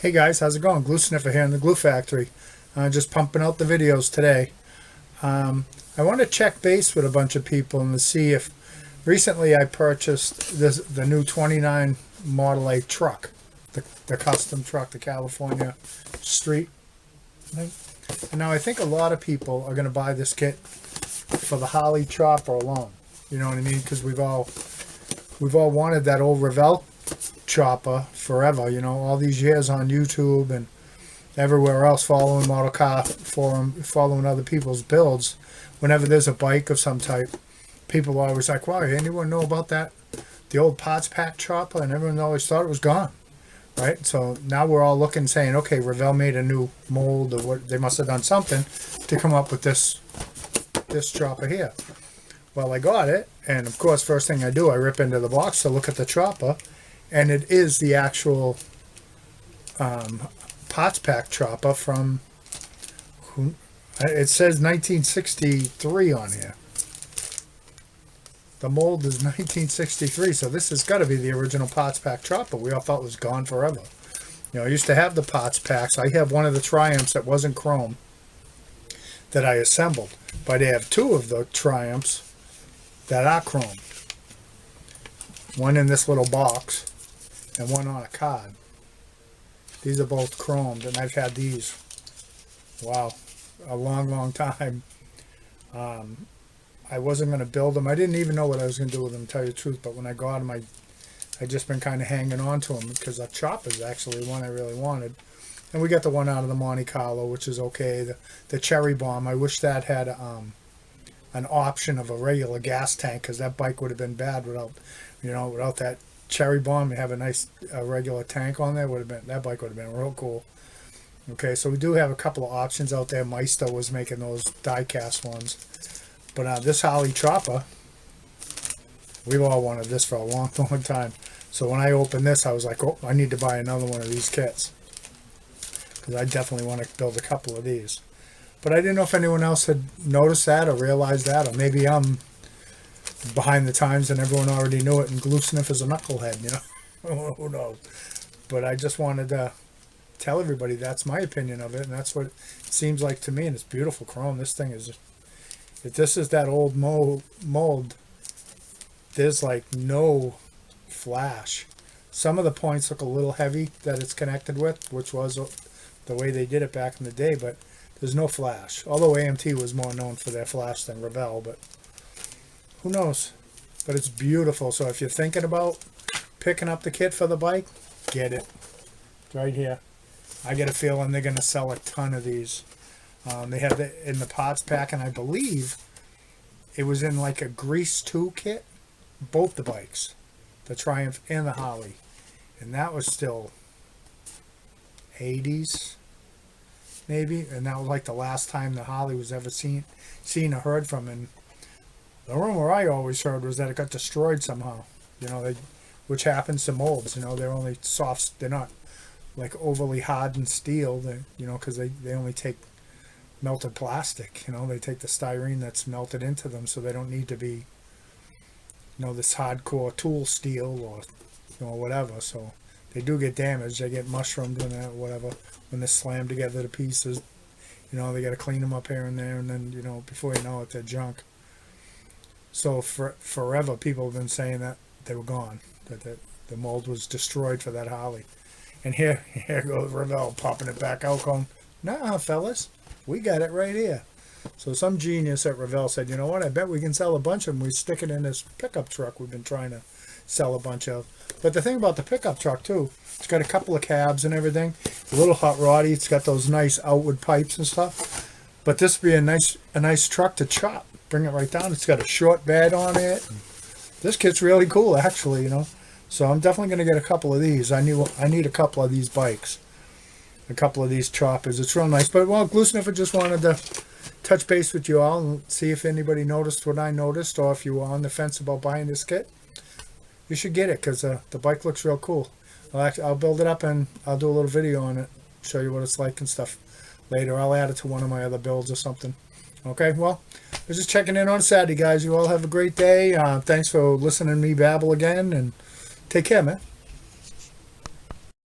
Hey guys, how's it going? Glue Sniffer here in the Glue Factory. Just pumping out the videos today. I want to check base with a bunch of people and to see if recently I purchased the new 29 Model A truck, the custom truck, the California Street thing. And now I think a lot of people are going to buy this kit for the Harley chopper alone. You know what I mean? Because we've all wanted that old Revell chopper forever, all these years on YouTube and everywhere else, following model car forum, following other people's builds. Whenever there's a bike of some type, people are always like, wow, anyone know about that, the old parts pack chopper? And everyone always thought it was gone, right? So now we're all looking, saying, okay, Revell made a new mold, or what, they must have done something to come up with this chopper here. Well, I got it, and of course, first thing I do, I rip into the box to look at the chopper, and it is the actual parts pack chopper from, it says 1963 on here. The mold is 1963, so this has got to be the original parts pack chopper we all thought was gone forever. I used to have the parts packs. I have one of the Triumphs that wasn't chrome that I assembled, but I have two of the Triumphs that are chrome. One in this little box and one on a card. These are both chromed, and I've had these, wow, a long time. I wasn't going to build them. I didn't even know what I was going to do with them, to tell you the truth, but when I got them, I just been kind of hanging on to them because the chopper is actually one I really wanted. And we got the one out of the Monte Carlo, which is okay. The Cherry Bomb, I wish that had an option of a regular gas tank, because that bike would have been bad without that Cherry Bomb. You have a nice regular tank on there, that bike would have been real cool. Okay, so we do have a couple of options out there. Meister was making those die-cast ones, but this Harley chopper, we've all wanted this for a long time. So when I opened this, I was like, oh, I need to buy another one of these kits, because I definitely want to build a couple of these. But I didn't know if anyone else had noticed that or realized that, or maybe I'm behind the times and everyone already knew it, and Glue Sniff is a knucklehead, who knows. But I just wanted to tell everybody that's my opinion of it, and that's what it seems like to me. And it's beautiful chrome. This thing is, if this is that old mold, there's like no flash. Some of the points look a little heavy that it's connected with, which was the way they did it back in the day, but there's no flash. Although AMT was more known for their flash than Revell, but who knows? But it's beautiful. So if you're thinking about picking up the kit for the bike, get it. It's right here. I get a feeling they're going to sell a ton of these. They have it in the parts pack, and I believe it was in like a Grease 2 kit, both the bikes, the Triumph and the Harley. And that was still 80s, maybe. And that was like the last time the Harley was ever seen or heard from. And the rumor I always heard was that it got destroyed somehow, which happens to molds. They're only soft, they're not like overly hardened steel, because they only take melted plastic. They take the styrene that's melted into them, so they don't need to be, this hardcore tool steel or whatever. So they do get damaged. They get mushroomed when that whatever when they're slammed together to pieces. They got to clean them up here and there, and then before you know it, they're junk. So forever, people have been saying that they were gone, that the mold was destroyed for that Harley. And here goes Revell popping it back out, going, nah, fellas, we got it right here. So some genius at Revell said, you know what, I bet we can sell a bunch of them. We stick it in this pickup truck we've been trying to sell a bunch of. But the thing about the pickup truck, too, it's got a couple of cabs and everything. A little hot roddy. It's got those nice outward pipes and stuff. But this would be a nice truck to chop. Bring it right down. It's got a short bed on it. This kit's really cool, actually, So I'm definitely going to get a couple of these. I need a couple of these bikes, a couple of these choppers. It's real nice. But, well, Glue Sniffer just wanted to touch base with you all and see if anybody noticed what I noticed, or if you were on the fence about buying this kit. You should get it, because the bike looks real cool. I'll build it up and I'll do a little video on it, show you what it's like and stuff later. I'll add it to one of my other builds or something. Okay, well, I was just checking in on Saturday, guys. You all have a great day. Thanks for listening to me babble again, and take care, man.